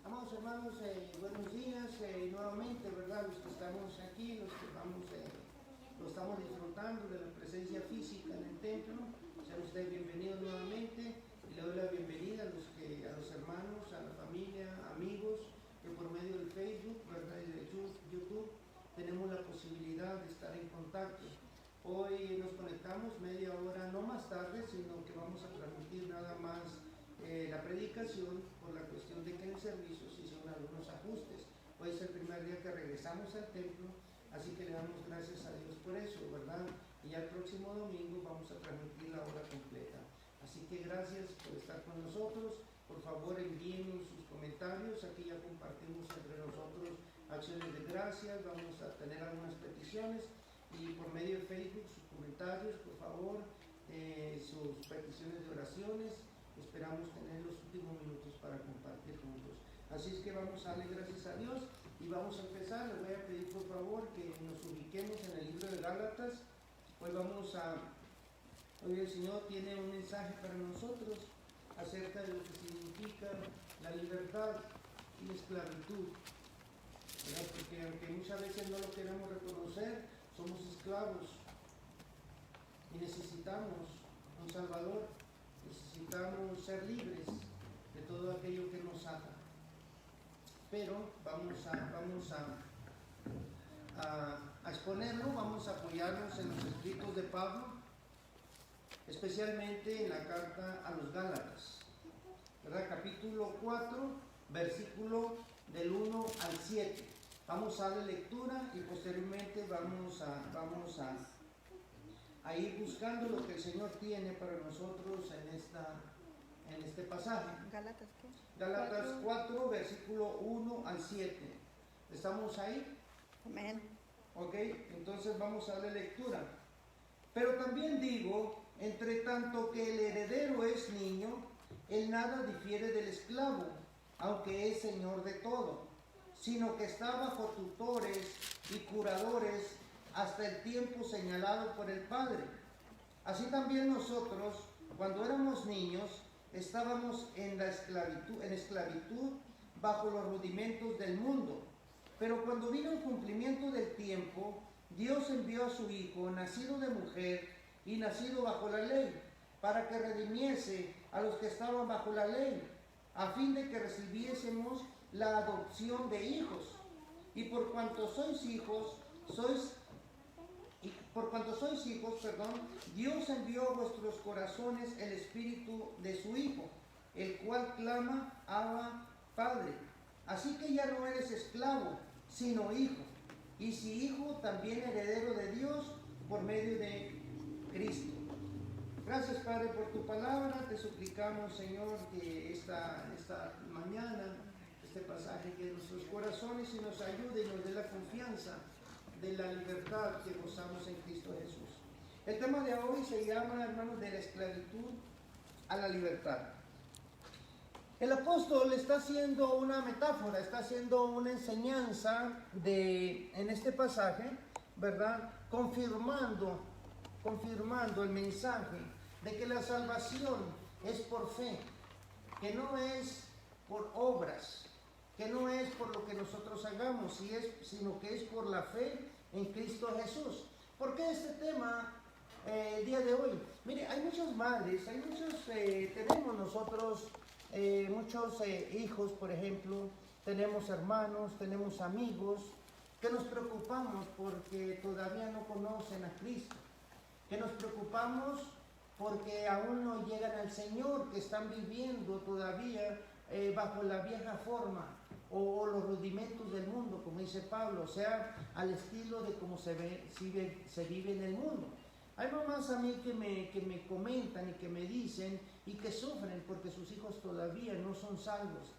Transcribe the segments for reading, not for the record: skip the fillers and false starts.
Amados hermanos, buenos días nuevamente, ¿verdad? Los que estamos aquí, los que lo estamos disfrutando de la presencia física en el templo, sean ustedes bienvenidos nuevamente y le doy la bienvenida a los hermanos, a la familia, amigos, que por medio del Facebook, ¿verdad? Y de YouTube tenemos la posibilidad de estar en contacto. Hoy nos conectamos media hora, no más tarde, sino que vamos a transmitir nada más la predicación por la cuestión de que en el servicio se hicieron algunos ajustes. Hoy es el primer día que regresamos al templo, así que le damos gracias a Dios por eso, ¿verdad? Y ya el próximo domingo vamos a transmitir la hora completa. Así que gracias por estar con nosotros. Por favor, envíenos sus comentarios. Aquí ya compartimos entre nosotros acciones de gracias. Vamos a tener algunas peticiones y por medio de Facebook sus comentarios, por favor, sus peticiones de oraciones. Esperamos tener los últimos minutos para compartir juntos. Así es que vamos a darle gracias a Dios y vamos a empezar. Les voy a pedir por favor que nos ubiquemos en el libro de Gálatas. Hoy el Señor tiene un mensaje para nosotros acerca de lo que significa la libertad y la esclavitud, ¿verdad? Porque aunque muchas veces no lo queremos reconocer, somos esclavos y necesitamos un Salvador. Necesitamos ser libres de todo aquello que nos ata. Pero vamos a exponerlo, vamos a apoyarnos en los escritos de Pablo, especialmente en la carta a los Gálatas, ¿verdad? Capítulo 4, versículo del 1 al 7. Vamos a darle lectura y posteriormente vamos a ir buscando lo que el Señor tiene para nosotros en este pasaje. ¿Gálatas qué? Gálatas 4, versículo 1 al 7. ¿Estamos ahí? Amén. Ok, entonces vamos a darle lectura. Pero también digo, entre tanto que el heredero es niño, él nada difiere del esclavo, aunque es señor de todo, sino que está bajo tutores y curadores hasta el tiempo señalado por el Padre. Así también nosotros, cuando éramos niños, estábamos en esclavitud bajo los rudimentos del mundo. Pero cuando vino el cumplimiento del tiempo, Dios envió a su Hijo, nacido de mujer y nacido bajo la ley, para que redimiese a los que estaban bajo la ley, a fin de que recibiésemos la adopción de hijos. Y por cuanto sois hijos, Dios envió a vuestros corazones el espíritu de su Hijo, el cual clama, Abba, Padre. Así que ya no eres esclavo, sino hijo. Y si hijo, también heredero de Dios por medio de Cristo. Gracias, Padre, por tu palabra. Te suplicamos, Señor, que esta mañana, este pasaje quede en nuestros corazones y nos ayude y nos dé la confianza de la libertad que gozamos en Cristo Jesús. El tema de hoy se llama, hermanos, de la esclavitud a la libertad. El apóstol está haciendo una metáfora, está haciendo una enseñanza en este pasaje, ¿verdad? Confirmando el mensaje de que la salvación es por fe, que no es por obras, que no es por lo que nosotros hagamos, sino que es por la fe en Cristo Jesús. ¿Por qué este tema el día de hoy? Mire, hay muchas madres, tenemos nosotros muchos hijos, por ejemplo, tenemos hermanos, tenemos amigos, que nos preocupamos porque todavía no conocen a Cristo, que nos preocupamos porque aún no llegan al Señor, que están viviendo todavía bajo la vieja forma o los rudimentos del mundo, como dice Pablo, o sea, al estilo de cómo se vive en el mundo. Hay mamás a mí que me comentan y que me dicen y que sufren porque sus hijos todavía no son salvos.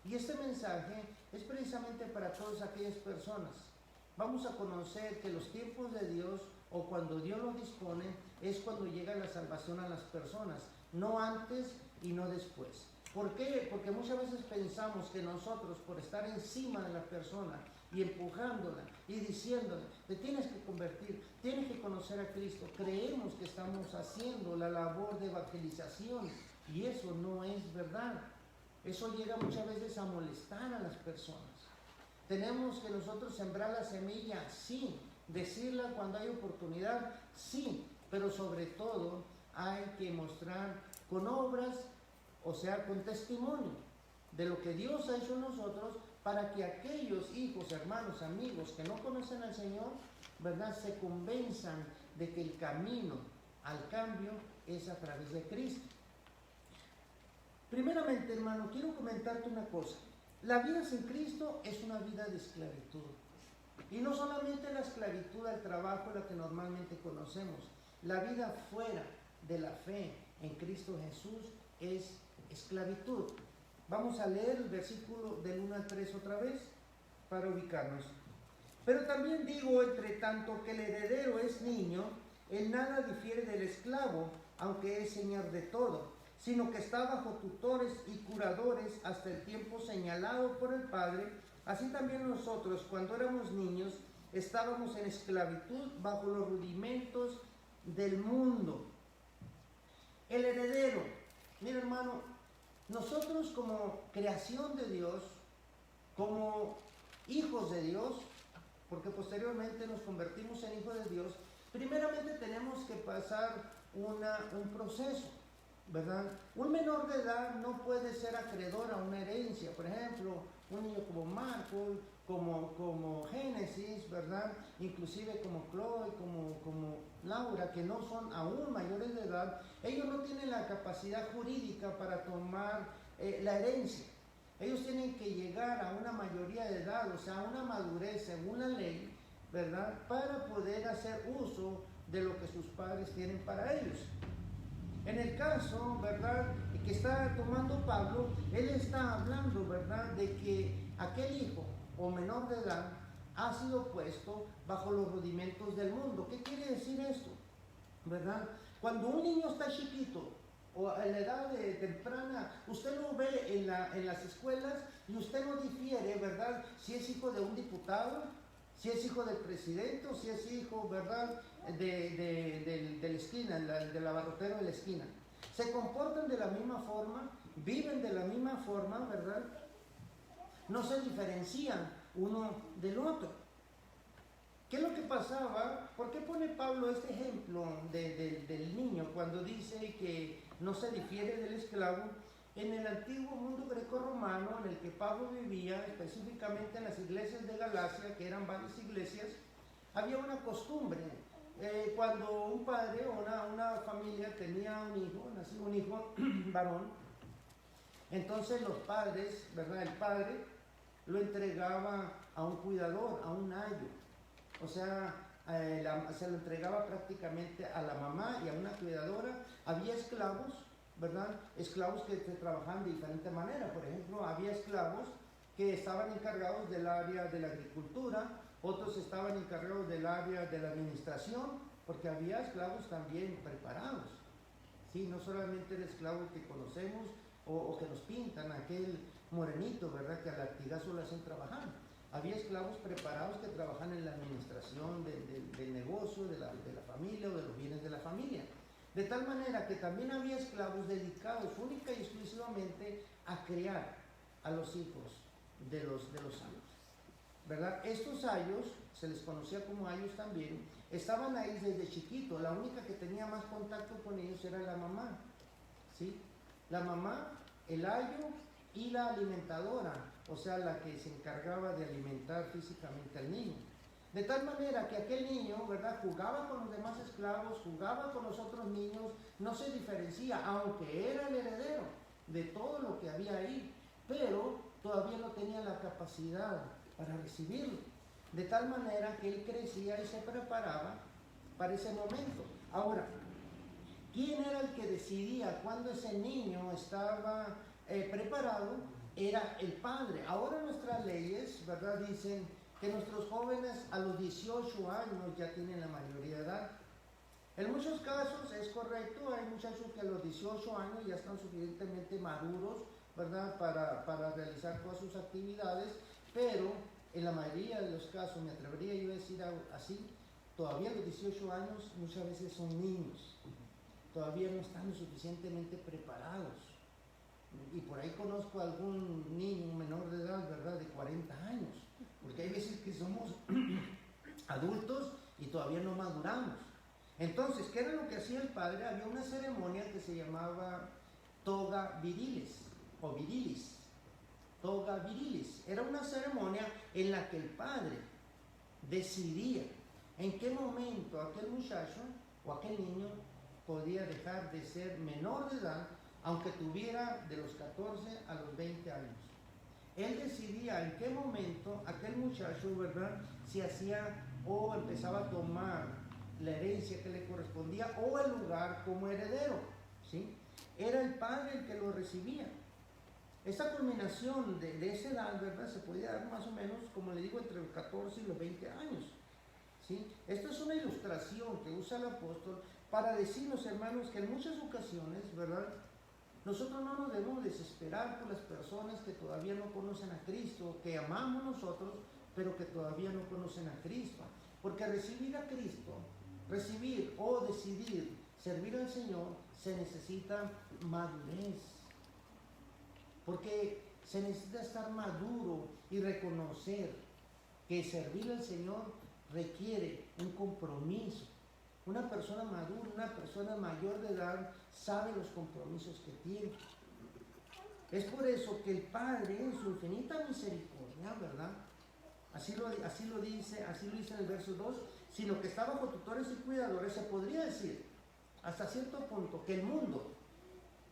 Y este mensaje es precisamente para todas aquellas personas. Vamos a conocer que los tiempos de Dios, o cuando Dios lo dispone, es cuando llega la salvación a las personas, no antes y no después. ¿Por qué? Porque muchas veces pensamos que nosotros, por estar encima de la persona y empujándola y diciéndole, te tienes que convertir, tienes que conocer a Cristo, creemos que estamos haciendo la labor de evangelización y eso no es verdad. Eso llega muchas veces a molestar a las personas. Tenemos que nosotros sembrar la semilla, sí, decirla cuando hay oportunidad, sí, pero sobre todo hay que mostrar con obras, o sea, con testimonio de lo que Dios ha hecho en nosotros, para que aquellos hijos, hermanos, amigos que no conocen al Señor, ¿verdad?, se convenzan de que el camino al cambio es a través de Cristo. Primeramente, hermano, quiero comentarte una cosa. La vida sin Cristo es una vida de esclavitud. Y no solamente la esclavitud al trabajo, la que normalmente conocemos. La vida fuera de la fe en Cristo Jesús es esclavitud. Vamos a leer el versículo del 1 al 3 otra vez para ubicarnos. Pero también digo, entre tanto que el heredero es niño, en nada difiere del esclavo, aunque es señor de todo, sino que está bajo tutores y curadores hasta el tiempo señalado por el Padre. Así también nosotros, cuando éramos niños, estábamos en esclavitud bajo los rudimentos del mundo. El heredero, mira, hermano, nosotros como creación de Dios, como hijos de Dios, porque posteriormente nos convertimos en hijos de Dios, primeramente tenemos que pasar un proceso, ¿verdad? Un menor de edad no puede ser acreedor a una herencia. Por ejemplo, un niño como Marco, como Génesis, ¿verdad? Inclusive como Chloe, como Laura, que no son aún mayores de edad, ellos no tienen la capacidad jurídica para tomar la herencia. Ellos tienen que llegar a una mayoría de edad, o sea, a una madurez según la ley, ¿verdad?, para poder hacer uso de lo que sus padres tienen para ellos. En el caso, ¿verdad?, que está tomando Pablo, él está hablando, ¿verdad?, de que aquel hijo o menor de edad ha sido puesto bajo los rudimentos del mundo. ¿Qué quiere decir esto? ¿Verdad? Cuando un niño está chiquito o a la edad temprana, usted lo ve en las escuelas y usted no difiere, ¿verdad?, si es hijo de un diputado, si es hijo del presidente o si es hijo, ¿verdad?, de la esquina, del abarrotero de la esquina. Se comportan de la misma forma, viven de la misma forma, ¿verdad? No se diferencian uno del otro. ¿Qué es lo que pasaba? ¿Por qué pone Pablo este ejemplo del niño cuando dice que no se difiere del esclavo? En el antiguo mundo greco-romano en el que Pablo vivía, específicamente en las iglesias de Galacia, que eran varias iglesias, había una costumbre. Cuando un padre o una familia tenía un hijo, nació un hijo varón, entonces los padres, ¿verdad?, el padre lo entregaba a un cuidador, a un ayo. O sea, se lo entregaba prácticamente a la mamá y a una cuidadora. Había esclavos, ¿verdad?, esclavos que trabajaban de diferente manera. Por ejemplo, había esclavos que estaban encargados del área de la agricultura, otros estaban encargados del área de la administración, porque había esclavos también preparados, ¿sí? No solamente el esclavo que conocemos o que nos pintan, aquel morenito, ¿verdad?, que al latigazo lo hacen trabajar. Había esclavos preparados que trabajan en la administración del negocio, de la familia o de los bienes de la familia. De tal manera que también había esclavos dedicados única y exclusivamente a criar a los hijos de los ayos, ¿verdad? Estos ayos, se les conocía como ayos también, estaban ahí desde chiquito. La única que tenía más contacto con ellos era la mamá, ¿sí? La mamá, el ayo y la alimentadora, o sea, la que se encargaba de alimentar físicamente al niño. De tal manera que aquel niño, ¿verdad?, jugaba con los demás esclavos, jugaba con los otros niños, no se diferencia, aunque era el heredero de todo lo que había ahí, pero todavía no tenía la capacidad para recibirlo. De tal manera que él crecía y se preparaba para ese momento. Ahora, ¿quién era el que decidía cuándo ese niño estaba preparado? Era el padre. Ahora nuestras leyes, ¿verdad?, dicen que nuestros jóvenes a los 18 años ya tienen la mayoría de edad. En muchos casos es correcto, hay muchachos que a los 18 años ya están suficientemente maduros, ¿verdad?, para realizar todas sus actividades, pero en la mayoría de los casos, me atrevería yo a decir así, todavía a los 18 años muchas veces son niños, todavía no están lo suficientemente preparados. Y por ahí conozco a algún niño menor de edad, ¿verdad?, de 40 años, porque hay veces que somos adultos y todavía no maduramos. Entonces, ¿qué era lo que hacía el padre? Había una ceremonia que se llamaba toga virilis o virilis. Toga virilis. Era una ceremonia en la que el padre decidía en qué momento aquel muchacho o aquel niño podía dejar de ser menor de edad, aunque tuviera de los 14 a los 20 años. Él decidía en qué momento aquel muchacho, ¿verdad?, se hacía o empezaba a tomar la herencia que le correspondía o el lugar como heredero, ¿sí? Era el padre el que lo recibía. Esa culminación de esa edad, ¿verdad?, se podía dar más o menos, como le digo, entre los 14 y los 20 años, ¿sí? Esto es una ilustración que usa el apóstol para decirnos, hermanos, que en muchas ocasiones, ¿verdad?, nosotros no nos debemos desesperar por las personas que todavía no conocen a Cristo, que amamos nosotros, pero que todavía no conocen a Cristo. Porque recibir a Cristo, recibir o decidir servir al Señor, se necesita madurez. Porque se necesita estar maduro y reconocer que servir al Señor requiere un compromiso. Una persona madura, una persona mayor de edad, sabe los compromisos que tiene. Es por eso que el Padre, en su infinita misericordia, ¿verdad?, así lo dice en el verso 2, sino que está bajo tutores y cuidadores. Se podría decir, hasta cierto punto, que el mundo,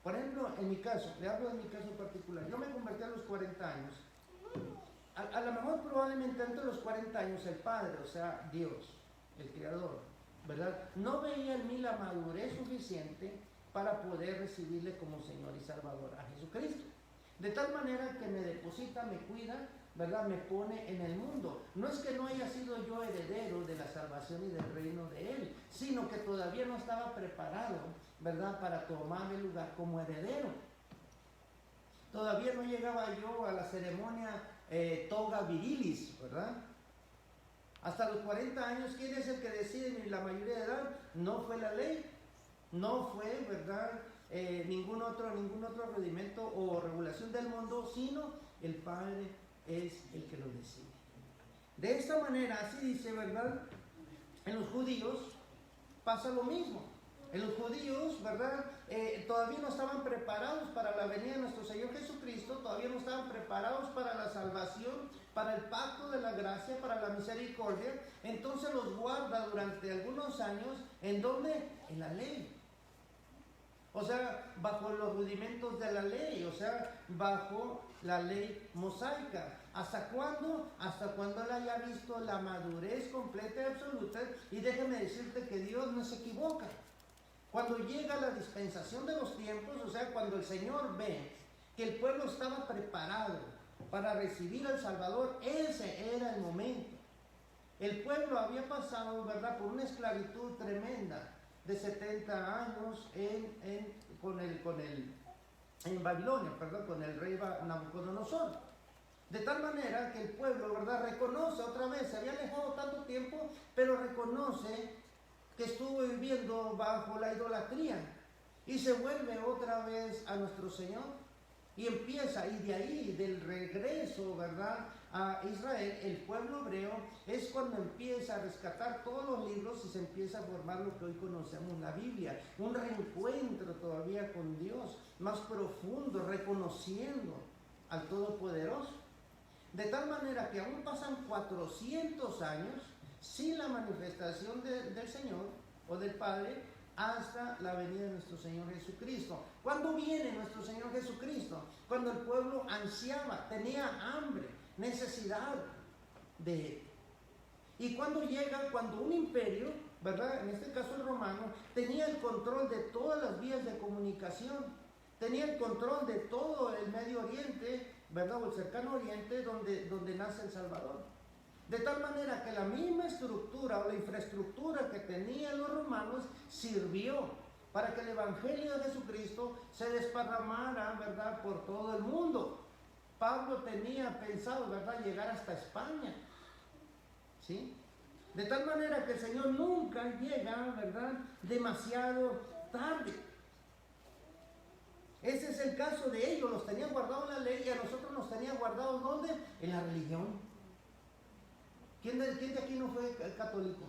por ejemplo, en mi caso, le hablo de mi caso particular, yo me convertí a los 40 años. A lo mejor probablemente entre los 40 años el Padre, o sea, Dios, el Creador, ¿verdad?, no veía en mí la madurez suficiente para poder recibirle como Señor y Salvador a Jesucristo. De tal manera que me deposita, me cuida, ¿verdad?, me pone en el mundo. No es que no haya sido yo heredero de la salvación y del reino de Él, sino que todavía no estaba preparado, ¿verdad?, para tomar el lugar como heredero. Todavía no llegaba yo a la ceremonia toga virilis, ¿verdad? Hasta los 40 años, ¿quién es el que decide la mayoría de edad? No fue la ley, no fue, ¿verdad?, ningún otro rudimento o regulación del mundo, sino el Padre es el que lo decide. De esta manera, así dice, ¿verdad?, en los judíos pasa lo mismo. En los judíos, ¿verdad?, todavía no estaban preparados para la venida de nuestro Señor Jesucristo, todavía no estaban preparados para la salvación, para el pacto de la gracia, para la misericordia. Entonces los guarda durante algunos años, ¿en dónde? En la ley. O sea, bajo los rudimentos de la ley, o sea, bajo la ley mosaica. ¿Hasta cuándo? Hasta cuando él haya visto la madurez completa y absoluta. Y déjame decirte que Dios no se equivoca. Cuando llega la dispensación de los tiempos, o sea, cuando el Señor ve que el pueblo estaba preparado para recibir al Salvador, ese era el momento. El pueblo había pasado, ¿verdad?, por una esclavitud tremenda de 70 años en Babilonia, perdón, con el rey Nabucodonosor. De tal manera que el pueblo, ¿verdad?, reconoce otra vez, se había alejado tanto tiempo, pero reconoce que estuvo viviendo bajo la idolatría y se vuelve otra vez a nuestro Señor y empieza, y de ahí, del regreso, ¿verdad?, a Israel, el pueblo hebreo, es cuando empieza a rescatar todos los libros y se empieza a formar lo que hoy conocemos, la Biblia, un reencuentro todavía con Dios, más profundo, reconociendo al Todopoderoso. De tal manera que aún pasan 400 años sin la manifestación del Señor o del Padre hasta la venida de nuestro Señor Jesucristo. ¿Cuándo viene nuestro Señor Jesucristo? Cuando el pueblo ansiaba, tenía hambre, necesidad de Él. ¿Y cuándo llega? Cuando un imperio, ¿verdad?, en este caso el romano, tenía el control de todas las vías de comunicación, tenía el control de todo el Medio Oriente, ¿verdad?, o el cercano Oriente, donde nace el Salvador. De tal manera que la misma estructura o la infraestructura que tenían los romanos sirvió para que el Evangelio de Jesucristo se desparramara, ¿verdad?, por todo el mundo. Pablo tenía pensado, ¿verdad?, llegar hasta España, ¿sí? De tal manera que el Señor nunca llega, ¿verdad?, demasiado tarde. Ese es el caso de ellos, los tenían guardados en la ley y a nosotros nos tenían guardados ¿dónde? En la religión. ¿Quién de aquí no fue católico?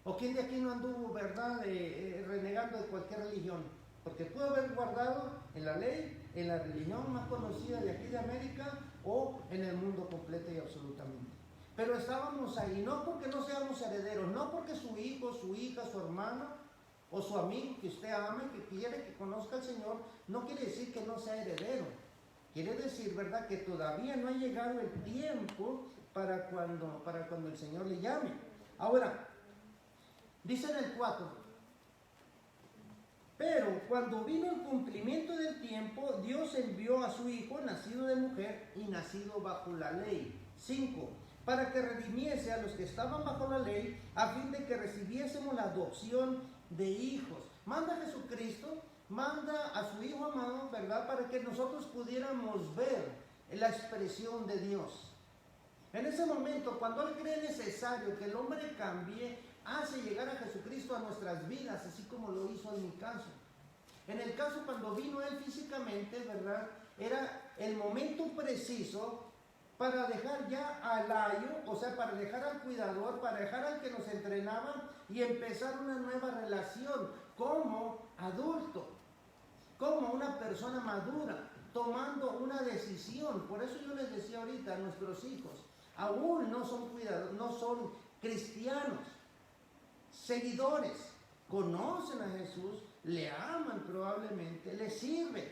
¿O quién de aquí no anduvo, verdad, renegando de cualquier religión? Porque pudo haber guardado en la ley, en la religión más conocida de aquí de América o en el mundo completo y absolutamente. Pero estábamos ahí, no porque no seamos herederos, no porque su hijo, su hija, su hermano o su amigo que usted ama y que quiere que conozca al Señor, no quiere decir que no sea heredero. Quiere decir, ¿verdad?, que todavía no ha llegado el tiempo para cuando el Señor le llame. Ahora, dice en el 4, pero cuando vino el cumplimiento del tiempo, Dios envió a su Hijo, nacido de mujer y nacido bajo la ley. 5, para que redimiese a los que estaban bajo la ley, a fin de que recibiésemos la adopción de hijos. Manda a Jesucristo, manda a su Hijo amado, ¿verdad?, para que nosotros pudiéramos ver la expresión de Dios. En ese momento, cuando Él cree necesario que el hombre cambie, hace llegar a Jesucristo a nuestras vidas, así como lo hizo en mi caso. En el caso cuando vino Él físicamente, ¿verdad?, era el momento preciso para dejar ya al ayo, o sea, para dejar al cuidador, para dejar al que nos entrenaba y empezar una nueva relación como adulto, como una persona madura, tomando una decisión. Por eso yo les decía ahorita a nuestros hijos, aún no son cuidadores, no son cristianos, seguidores, conocen a Jesús, le aman probablemente, le sirven,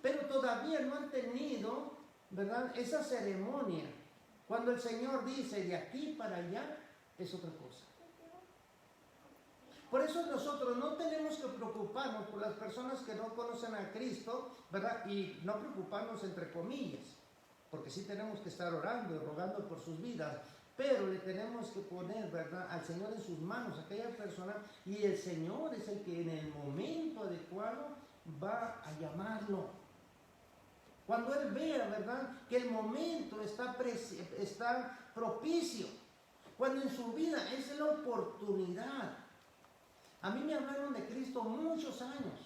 pero todavía no han tenido, ¿verdad?, esa ceremonia. Cuando el Señor dice de aquí para allá, es otra cosa. Por eso nosotros no tenemos que preocuparnos por las personas que no conocen a Cristo, ¿verdad? Y no preocuparnos entre comillas, porque sí tenemos que estar orando y rogando por sus vidas, pero le tenemos que poner, ¿verdad?, al Señor en sus manos, a aquella persona, y el Señor es el que en el momento adecuado va a llamarlo. Cuando Él vea, ¿verdad?, que el momento está propicio, cuando en su vida es la oportunidad. A mí me hablaron de Cristo muchos años,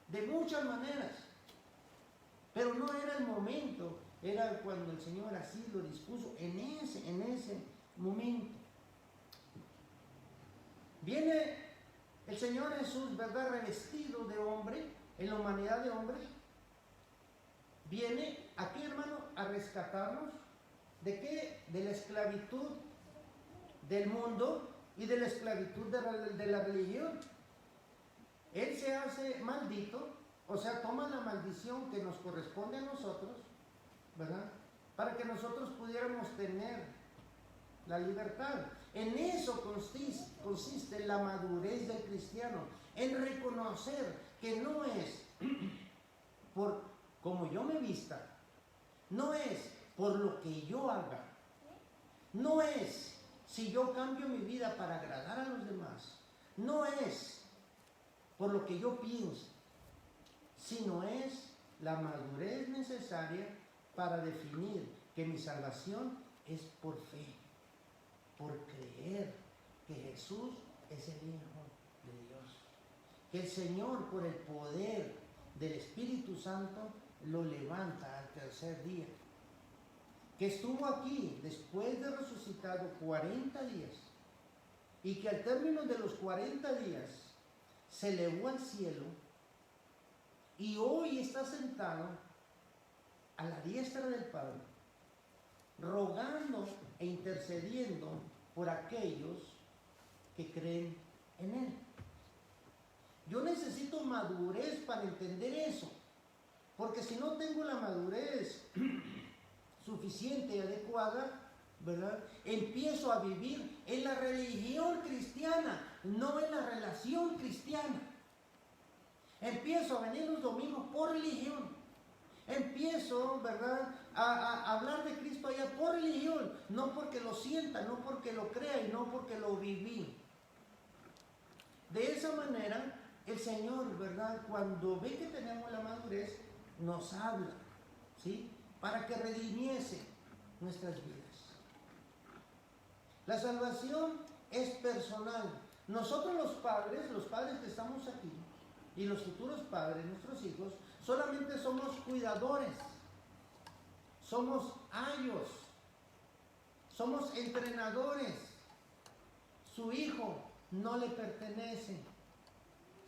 de muchas maneras, pero no era el momento, era cuando el Señor así lo dispuso, en ese momento. Viene el Señor Jesús, ¿verdad?, revestido de hombre, en la humanidad de hombre. Viene aquí, hermano, a rescatarnos. ¿De qué? De la esclavitud del mundo y de la esclavitud de la religión. Él se hace maldito, o sea, toma la maldición que nos corresponde a nosotros, ¿verdad?, para que nosotros pudiéramos tener la libertad. En eso consiste la madurez del cristiano, en reconocer que no es por como yo me vista, no es por lo que yo haga, no es si yo cambio mi vida para agradar a los demás, no es por lo que yo pienso, sino es la madurez necesaria para definir que mi salvación es por fe, por creer que Jesús es el Hijo de Dios, que el Señor, por el poder del Espíritu Santo, lo levanta al tercer día, que estuvo aquí después de resucitado 40 días y que al término de los 40 días se elevó al cielo y hoy está sentado a la diestra del Padre, rogando e intercediendo por aquellos que creen en Él. Yo necesito madurez para entender eso, porque si no tengo la madurez suficiente y adecuada, ¿verdad?, empiezo a vivir en la religión cristiana, no en la relación cristiana. Empiezo a venir los domingos por religión. Empiezo, ¿verdad?, a hablar de Cristo allá por religión, no porque lo sienta, no porque lo crea y no porque lo viví. De esa manera, el Señor, ¿verdad?, cuando ve que tenemos la madurez, nos habla, ¿sí?, para que redimiese nuestras vidas. La salvación es personal. Nosotros los padres que estamos aquí, y los futuros padres, nuestros hijos, solamente somos cuidadores, somos ayos, somos entrenadores. Su hijo no le pertenece,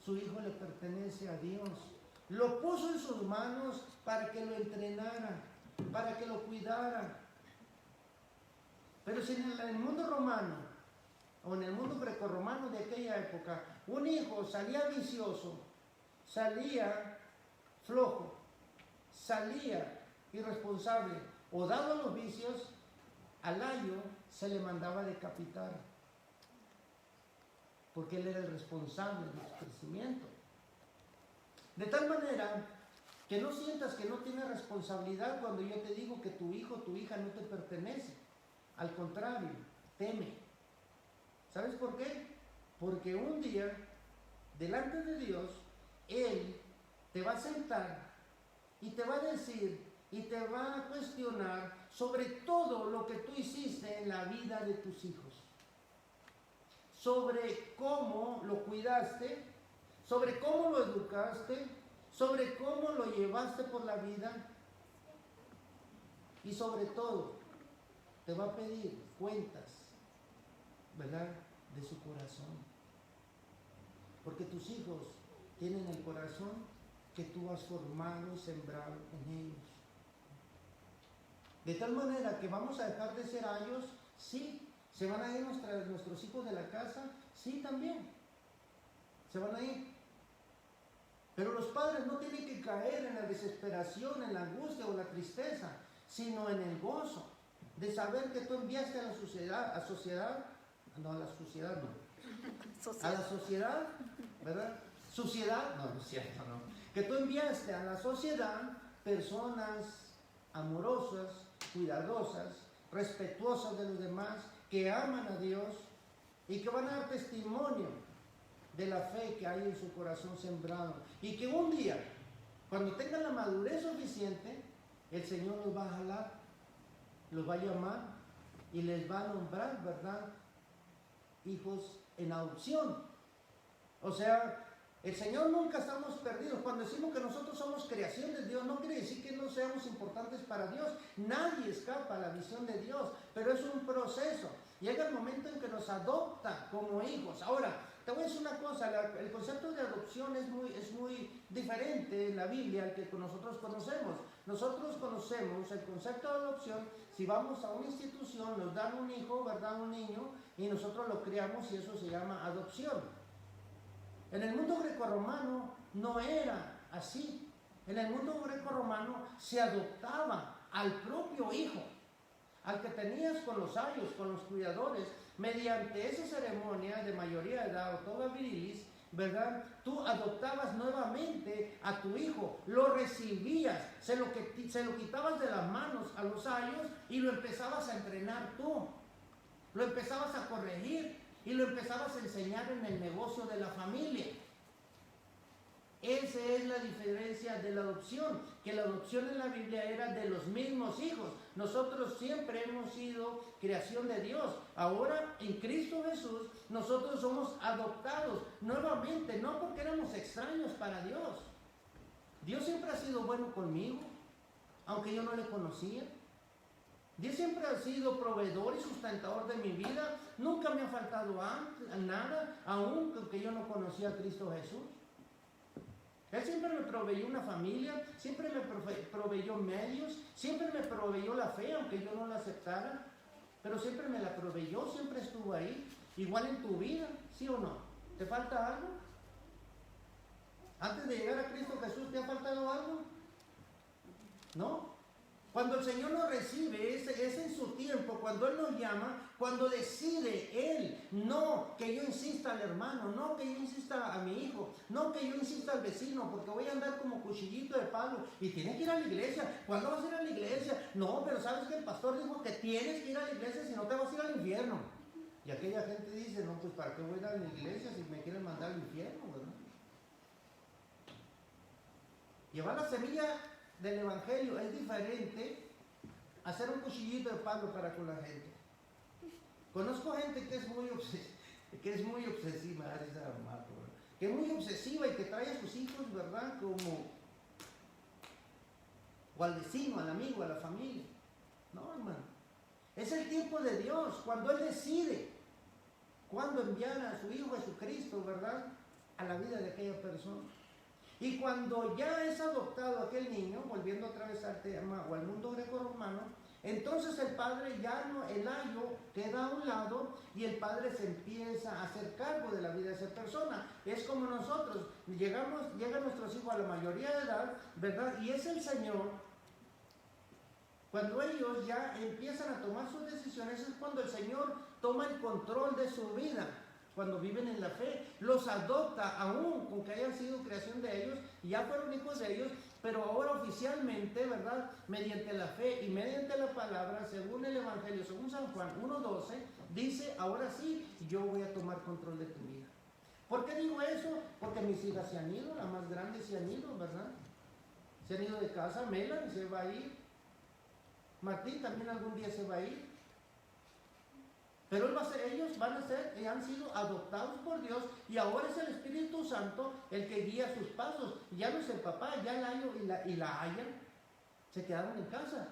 su hijo le pertenece a Dios. Lo puso en sus manos para que lo entrenara, para que lo cuidara. Pero si en el mundo romano, o en el mundo grecorromano de aquella época, un hijo salía vicioso, salía flojo, salía irresponsable, o dado a los vicios, al ayo se le mandaba decapitar, porque él era el responsable de su crecimiento. De tal manera que no sientas que no tienes responsabilidad cuando yo te digo que tu hijo o tu hija no te pertenece. Al contrario, teme. ¿Sabes por qué? Porque un día, delante de Dios, Él te va a sentar y te va a decir y te va a cuestionar sobre todo lo que tú hiciste en la vida de tus hijos. Sobre cómo lo cuidaste, sobre cómo lo educaste, sobre cómo lo llevaste por la vida y sobre todo te va a pedir cuentas, ¿verdad?, de su corazón. Porque tus hijos tienen el corazón que tú has formado y sembrado en ellos. De tal manera que vamos a dejar de ser ayos, sí. ¿Se van a ir nuestros hijos de la casa? Sí, también. Se van a ir. Pero los padres no tienen que caer en la desesperación, en la angustia o la tristeza, sino en el gozo de saber que tú enviaste a la sociedad, a la sociedad ¿verdad? Suciedad, no es cierto, no. Que tú enviaste a la sociedad personas amorosas, cuidadosas, respetuosas de los demás, que aman a Dios y que van a dar testimonio de la fe que hay en su corazón sembrado. Y que un día, cuando tengan la madurez suficiente, el Señor los va a jalar, los va a llamar y les va a nombrar, ¿verdad?, hijos en adopción. O sea, el Señor nunca estamos perdidos. Cuando decimos que nosotros somos creación de Dios, no quiere decir que no seamos importantes para Dios. Nadie escapa a la visión de Dios, pero es un proceso. Llega el momento en que nos adopta como hijos. Ahora, te voy a decir una cosa, el concepto de adopción es muy diferente en la Biblia al que nosotros conocemos. Nosotros conocemos el concepto de adopción si vamos a una institución, nos dan un hijo, ¿verdad?, un niño, y nosotros lo criamos y eso se llama adopción. En el mundo grecorromano no era así. En el mundo grecorromano se adoptaba al propio hijo, al que tenías con los ayos, con los cuidadores, mediante esa ceremonia de mayoría de edad o toda virilis, ¿verdad? Tú adoptabas nuevamente a tu hijo, lo recibías, se lo quitabas de las manos a los ayos y lo empezabas a entrenar tú, lo empezabas a corregir y lo empezabas a enseñar en el negocio de la familia. Esa es la diferencia de la adopción, que la adopción en la Biblia era de los mismos hijos. Nosotros siempre hemos sido creación de Dios. Ahora, en Cristo Jesús, nosotros somos adoptados nuevamente, no porque éramos extraños para Dios. Dios siempre ha sido bueno conmigo, aunque yo no le conocía. Dios siempre ha sido proveedor y sustentador de mi vida. Nunca me ha faltado nada, aunque yo no conocía a Cristo Jesús. Él siempre me proveyó una familia, siempre me proveyó medios, siempre me proveyó la fe, aunque yo no la aceptara, pero siempre me la proveyó, siempre estuvo ahí. Igual en tu vida, ¿sí o no? ¿Te falta algo? Antes de llegar a Cristo Jesús, ¿te ha faltado algo? ¿No? Cuando el Señor nos recibe, es en su tiempo, cuando Él nos llama, cuando decide Él, no que yo insista al hermano, no que yo insista a mi hijo, no que yo insista al vecino, porque voy a andar como cuchillito de palo y tienes que ir a la iglesia. ¿Cuándo vas a ir a la iglesia? No, pero sabes que el pastor dijo que tienes que ir a la iglesia, si no te vas a ir al infierno. Y aquella gente dice, no, pues ¿para qué voy a ir a la iglesia si me quieren mandar al infierno, ¿verdad? Llevar la semilla del evangelio es diferente a hacer un cuchillito de palo para con la gente. Conozco gente que es muy obsesiva, que es muy obsesiva y que trae a sus hijos, ¿verdad? Como, o al vecino, al amigo, a la familia. No, hermano. Es el tiempo de Dios, cuando Él decide cuándo enviar a su Hijo Jesucristo, ¿verdad? A la vida de aquella persona. Y cuando ya es adoptado aquel niño, volviendo otra vez al tema o al mundo greco-romano, entonces el padre ya no, el ayo queda a un lado y el padre se empieza a hacer cargo de la vida de esa persona. Es como nosotros, llegan nuestros hijos a la mayoría de edad, ¿verdad? Y es el Señor, cuando ellos ya empiezan a tomar sus decisiones, es cuando el Señor toma el control de su vida. Cuando viven en la fe, los adopta aún con que hayan sido creación de ellos y ya fueron hijos de ellos, pero ahora oficialmente, ¿verdad? Mediante la fe y mediante la palabra, según el Evangelio, según San Juan 1:12, dice, ahora sí, yo voy a tomar control de tu vida. ¿Por qué digo eso? Porque mis hijas se han ido, la más grande se han ido, ¿verdad? Se han ido de casa, Melanie se va a ir, Martín también algún día se va a ir. Pero ellos van a ser, han sido adoptados por Dios y ahora es el Espíritu Santo el que guía sus pasos. Ya no es el papá, ya el ayo y la haya se quedaron en casa.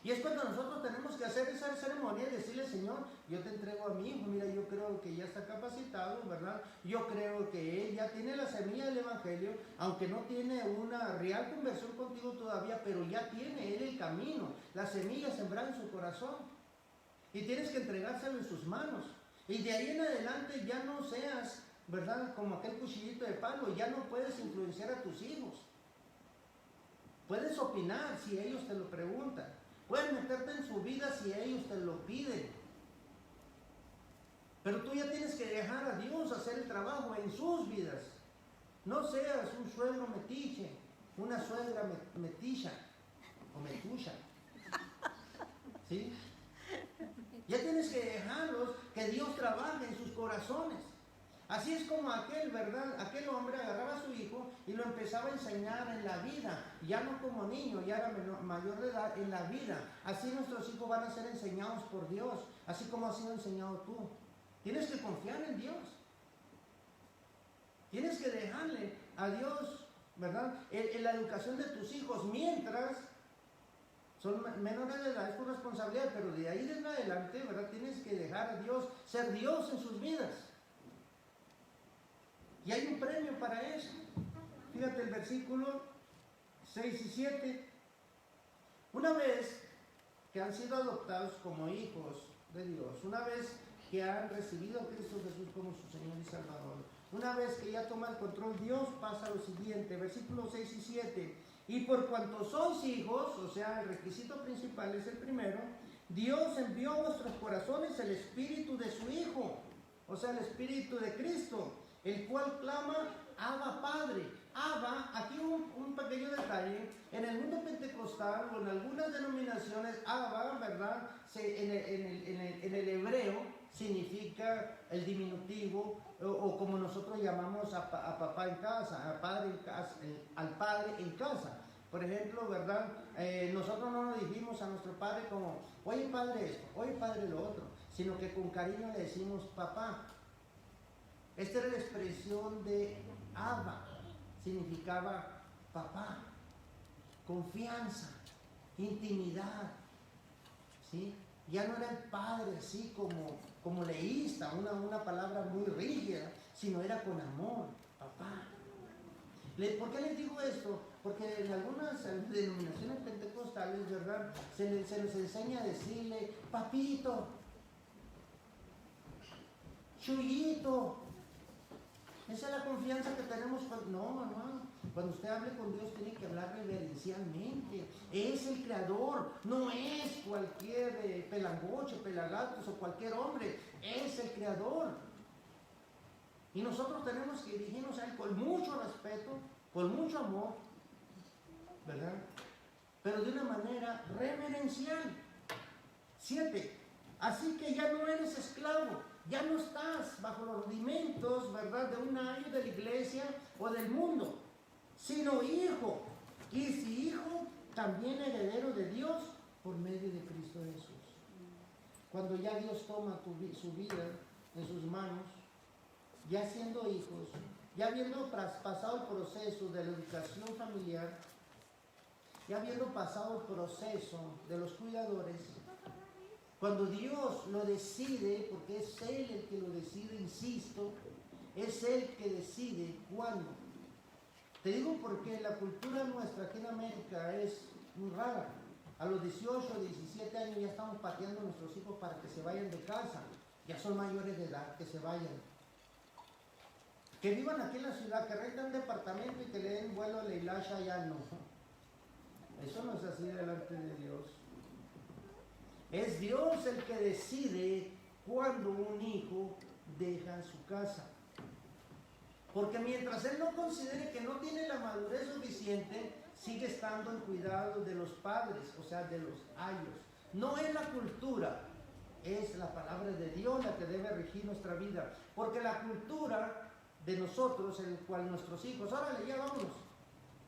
Y es cuando nosotros tenemos que hacer esa ceremonia y decirle, Señor, yo te entrego a mi hijo, mira, yo creo que ya está capacitado, ¿verdad? Yo creo que él ya tiene la semilla del Evangelio, aunque no tiene una real conversión contigo todavía, pero ya tiene él el camino, la semilla sembrada en su corazón. Y tienes que entregárselo en sus manos. Y de ahí en adelante ya no seas, ¿verdad? Como aquel cuchillito de palo, ya no puedes influenciar a tus hijos. Puedes opinar si ellos te lo preguntan. Puedes meterte en su vida si ellos te lo piden. Pero tú ya tienes que dejar a Dios hacer el trabajo en sus vidas. No seas un suegro metiche, una suegra meticha o metucha. ¿Sí? Ya tienes que dejarlos, que Dios trabaje en sus corazones. Así es como aquel, ¿verdad? Aquel hombre agarraba a su hijo y lo empezaba a enseñar en la vida. Ya no como niño, ya era mayor de edad, en la vida. Así nuestros hijos van a ser enseñados por Dios, así como has sido enseñado tú. Tienes que confiar en Dios. Tienes que dejarle a Dios, ¿verdad? En la educación de tus hijos, mientras son menores de edad, es tu responsabilidad, pero de ahí en adelante, ¿verdad? Tienes que dejar a Dios ser Dios en sus vidas. Y hay un premio para eso. Fíjate el versículo 6 y 7. Una vez que han sido adoptados como hijos de Dios, una vez que han recibido a Cristo Jesús como su Señor y Salvador, una vez que ya toma el control, Dios pasa a lo siguiente, versículos 6 y 7. Y por cuanto sois hijos, o sea, el requisito principal es el primero, Dios envió a vuestros corazones el Espíritu de su Hijo, o sea, el Espíritu de Cristo, el cual clama, Abba Padre. Abba, aquí un pequeño detalle, en el mundo pentecostal o en algunas denominaciones, Abba, ¿verdad? En el hebreo significa el diminutivo, o como nosotros llamamos a papá en casa, al padre en casa. Por ejemplo, ¿verdad? Nosotros no nos dijimos a nuestro padre como, oye padre esto, oye padre lo otro, sino que con cariño le decimos papá. Esta era la expresión de Abba, significaba papá, confianza, intimidad, ¿sí? Ya no era el padre así como leísta, una palabra muy rígida, sino era con amor, papá. ¿Por qué les digo esto? Porque en algunas denominaciones pentecostales, ¿verdad? Se les enseña a decirle, papito, chuyito. Esa es la confianza que tenemos. Cuando usted hable con Dios tiene que hablar reverencialmente. Es el creador, no es cualquier pelangocho, pelagatos o cualquier hombre. Es el creador. Y nosotros tenemos que dirigirnos a Él con mucho respeto, con mucho amor, ¿verdad? Pero de una manera reverencial. 7. Así que ya no eres esclavo, ya no estás bajo los rudimentos, ¿verdad?, de un ayo de la iglesia o del mundo, sino hijo. Y si hijo, también heredero de Dios por medio de Cristo Jesús. Cuando ya Dios toma su vida en sus manos, ya siendo hijos, ya habiendo pasado el proceso de la educación familiar, ya habiendo pasado el proceso de los cuidadores, cuando Dios lo decide, porque es Él el que lo decide, insisto, es Él que decide cuándo. Te digo porque la cultura nuestra aquí en América es muy rara. A los 18 o 17 años ya estamos pateando a nuestros hijos para que se vayan de casa. Ya son mayores de edad, que se vayan. Que vivan aquí en la ciudad, que rentan un departamento y que le den vuelo a la hilacha, ya no. Eso no es así delante de Dios. Es Dios el que decide cuándo un hijo deja su casa. Porque mientras él no considere que no tiene la madurez suficiente, sigue estando en cuidado de los padres, o sea, de los ayos. No es la cultura, es la palabra de Dios la que debe regir nuestra vida. Porque la cultura de nosotros, en el cual nuestros hijos, órale, ya vámonos,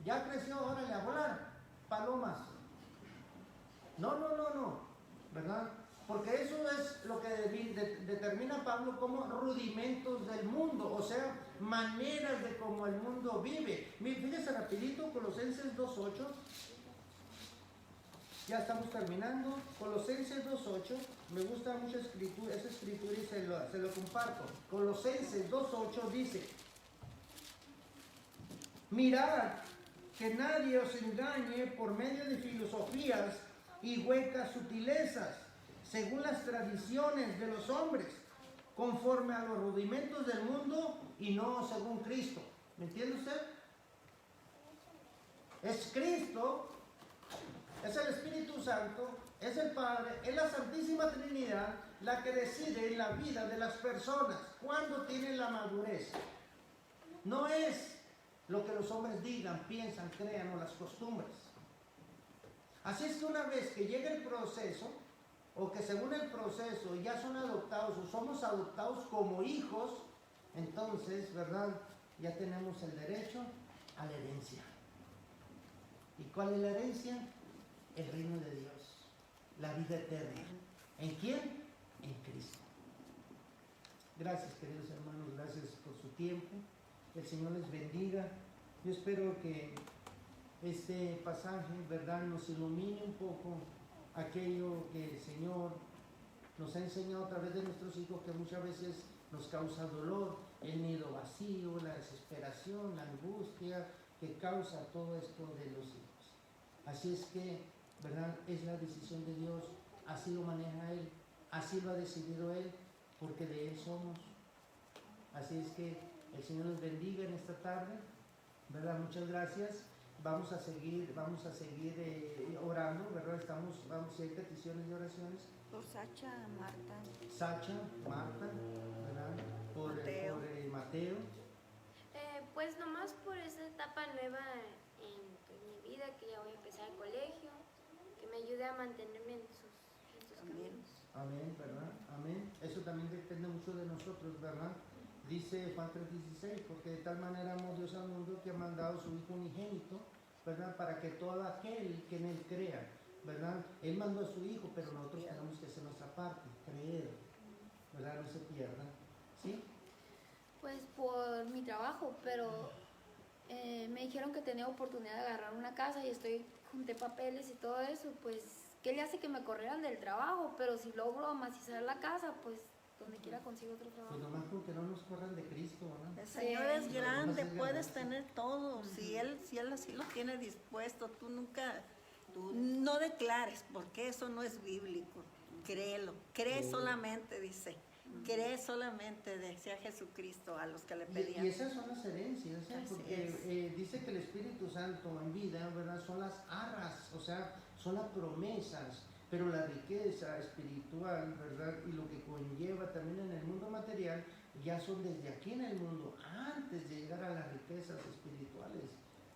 ya creció, órale, a volar, palomas. No, ¿verdad? Porque eso es lo que determina Pablo como rudimentos del mundo, o sea, maneras de cómo el mundo vive. Fíjense rapidito, Colosenses 2.8, ya estamos terminando. Colosenses 2.8, me gusta mucho esa escritura y se lo comparto. Colosenses 2.8 dice: mirad que nadie os engañe por medio de filosofías y huecas sutilezas, según las tradiciones de los hombres, conforme a los rudimentos del mundo y no según Cristo. ¿Me entiende usted? Es Cristo, es el Espíritu Santo, es el Padre, es la Santísima Trinidad la que decide en la vida de las personas cuándo tienen la madurez. No es lo que los hombres digan, piensan, crean o las costumbres. Así es que una vez que llega el proceso, o que según el proceso ya son adoptados o somos adoptados como hijos, entonces, ¿verdad? Ya tenemos el derecho a la herencia. ¿Y cuál es la herencia? El reino de Dios, la vida eterna. ¿En quién? En Cristo. Gracias, queridos hermanos, gracias por su tiempo. El Señor les bendiga. Yo espero que este pasaje, ¿verdad?, nos ilumine un poco aquello que el Señor nos ha enseñado a través de nuestros hijos, que muchas veces nos causa dolor, el nido vacío, la desesperación, la angustia que causa todo esto de los hijos. Así es que, ¿verdad?, es la decisión de Dios, así lo maneja Él, así lo ha decidido Él, porque de Él somos. Así es que el Señor nos bendiga en esta tarde, ¿verdad? Muchas gracias. Vamos a seguir orando, ¿verdad? Vamos a hacer peticiones y oraciones. Por Sacha, Marta, ¿verdad? Por Mateo. Pues nomás por esa etapa nueva en mi vida, que ya voy a empezar el colegio, que me ayude a mantenerme en sus caminos. Amén, ¿verdad? Amén. Eso también depende mucho de nosotros, ¿verdad? Dice Juan 3:16, porque de tal manera amó Dios al mundo que ha mandado su Hijo unigénito, ¿verdad? Para que todo aquel que en Él crea, ¿verdad? Él mandó a su Hijo, pero nosotros tenemos que hacer nuestra parte, creer, ¿verdad? No se pierda, ¿sí? Pues por mi trabajo, pero me dijeron que tenía oportunidad de agarrar una casa y junté papeles y todo eso, pues, ¿qué le hace que me corrieran del trabajo? Pero si logro amacizar la casa, pues, donde quiera consigo otro trabajo. Pues nomás porque no nos corran de Cristo, ¿no? El Señor es grande, No, puedes tener todo. Si él así lo tiene dispuesto, tú no declares, porque eso no es bíblico. Créelo, cree solamente, dice. Cree solamente, decía Jesucristo a los que le pedían. Y esas son las herencias, ¿eh? Porque dice que el Espíritu Santo en vida, ¿verdad? Son las arras, o sea, son las promesas, pero la riqueza espiritual, ¿verdad? Y lo que conlleva también en el mundo material, ya son desde aquí en el mundo, antes de llegar a las riquezas espirituales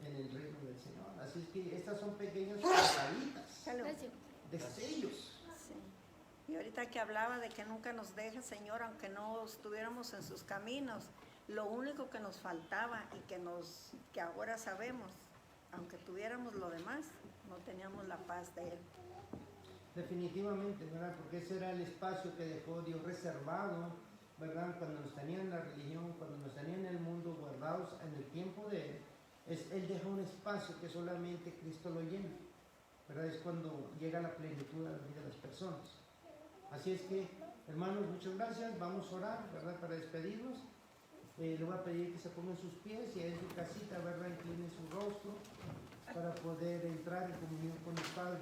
en el reino del Señor. Así es que estas son pequeñas paladitas de sellos. Y ahorita que hablaba de que nunca nos deja, Señor, aunque no estuviéramos en sus caminos, lo único que nos faltaba y que ahora sabemos, aunque tuviéramos lo demás, no teníamos la paz de Él. Definitivamente, ¿verdad? Porque ese era el espacio que dejó Dios reservado ¿verdad? Cuando nos tenían en la religión, cuando nos tenían en el mundo guardados en el tiempo de Él, Él deja un espacio que solamente Cristo lo llena, ¿verdad? Es cuando llega la plenitud de la vida de las personas. Así es que, hermanos, muchas gracias. Vamos a orar, ¿verdad? Para despedirnos. Le voy a pedir que se pongan sus pies y en su casita, ¿verdad? Incline su rostro para poder entrar en comunión con el Padre.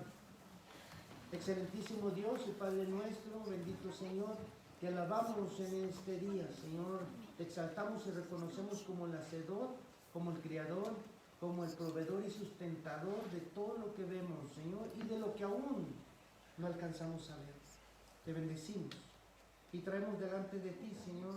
Excelentísimo Dios y Padre nuestro, bendito Señor, te alabamos en este día, Señor. Te exaltamos y reconocemos como el hacedor, como el criador, como el proveedor y sustentador de todo lo que vemos, Señor, y de lo que aún no alcanzamos a ver. Te bendecimos y traemos delante de ti, Señor,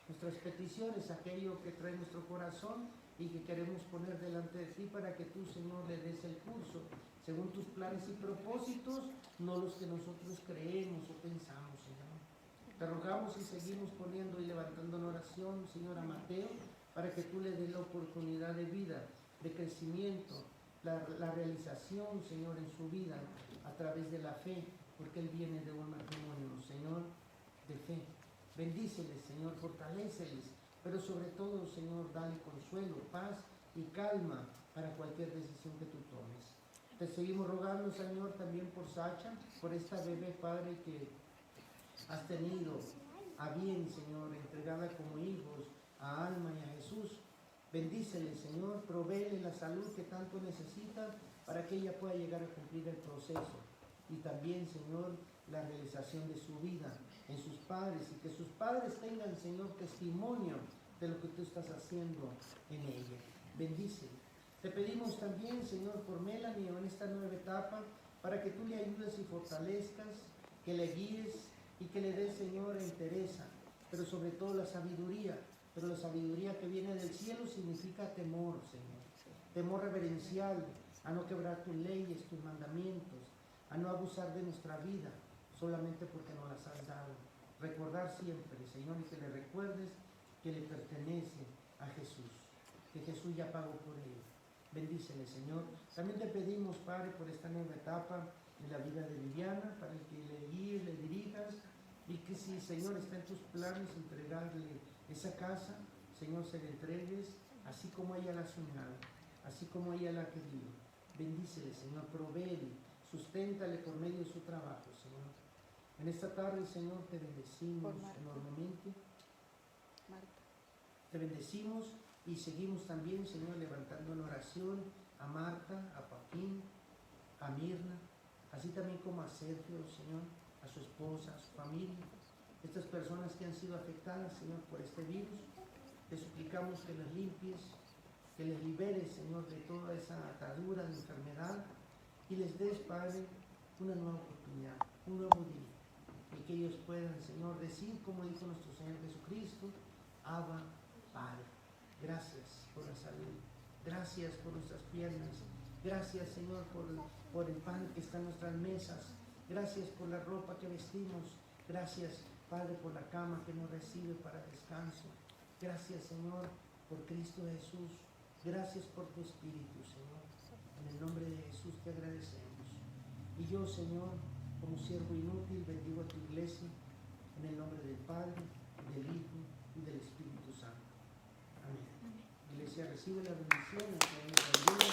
nuestras peticiones, aquello que trae nuestro corazón y que queremos poner delante de ti para que tú, Señor, le des el curso según tus planes y propósitos, no los que nosotros creemos o pensamos, Señor. Te rogamos y seguimos poniendo y levantando en oración, Señor, a Mateo, para que tú le des la oportunidad de vida, de crecimiento, la realización, Señor, en su vida a través de la fe, porque él viene de un matrimonio, Señor, de fe. Bendíceles, Señor, fortaléceles, pero sobre todo, Señor, dale consuelo, paz y calma para cualquier decisión que tú tomes. Te seguimos rogando, Señor, también por Sacha, por esta bebé, Padre, que has tenido a bien, Señor, entregada como hijos a Alma y a Jesús. Bendícele, Señor, provéele la salud que tanto necesita para que ella pueda llegar a cumplir el proceso. Y también, Señor, la realización de su vida en sus padres y que sus padres tengan, Señor, testimonio de lo que tú estás haciendo en ella. Bendícele. Te pedimos también, Señor, por Melanie en esta nueva etapa, para que tú le ayudes y fortalezcas, que le guíes y que le des, Señor, entereza, pero sobre todo la sabiduría. Pero la sabiduría que viene del cielo significa temor, Señor. Temor reverencial, a no quebrar tus leyes, tus mandamientos, a no abusar de nuestra vida, solamente porque nos las has dado. Recordar siempre, Señor, y que le recuerdes que le pertenece a Jesús, que Jesús ya pagó por él. Bendícele, Señor. También te pedimos, Padre, por esta nueva etapa de la vida de Viviana, para que le guíes, le dirijas, y que si, Señor, está en tus planes entregarle esa casa, Señor, se le entregues, así como ella la ha soñado, así como ella la ha querido. Bendícele, Señor, provéele, susténtale por medio de su trabajo, Señor. En esta tarde, Señor, te bendecimos enormemente. Te bendecimos y seguimos también, Señor, levantando en oración a Marta, a Joaquín, a Mirna, así también como a Sergio, Señor, a su esposa, a su familia, estas personas que han sido afectadas, Señor, por este virus. Te suplicamos que las limpies, que les liberes, Señor, de toda esa atadura de enfermedad y les des, Padre, una nueva oportunidad, un nuevo día, y que ellos puedan, Señor, decir, como dijo nuestro Señor Jesucristo, Abba, Padre. Gracias por la salud, gracias por nuestras piernas, gracias, Señor, por el pan que está en nuestras mesas, gracias por la ropa que vestimos, gracias, Padre, por la cama que nos recibe para descanso, gracias, Señor, por Cristo Jesús, gracias por tu Espíritu, Señor. En el nombre de Jesús te agradecemos. Y yo, Señor, como siervo inútil, bendigo a tu iglesia, en el nombre del Padre, del Hijo y del Espíritu Santo. Amén. Iglesia, recibe la bendición.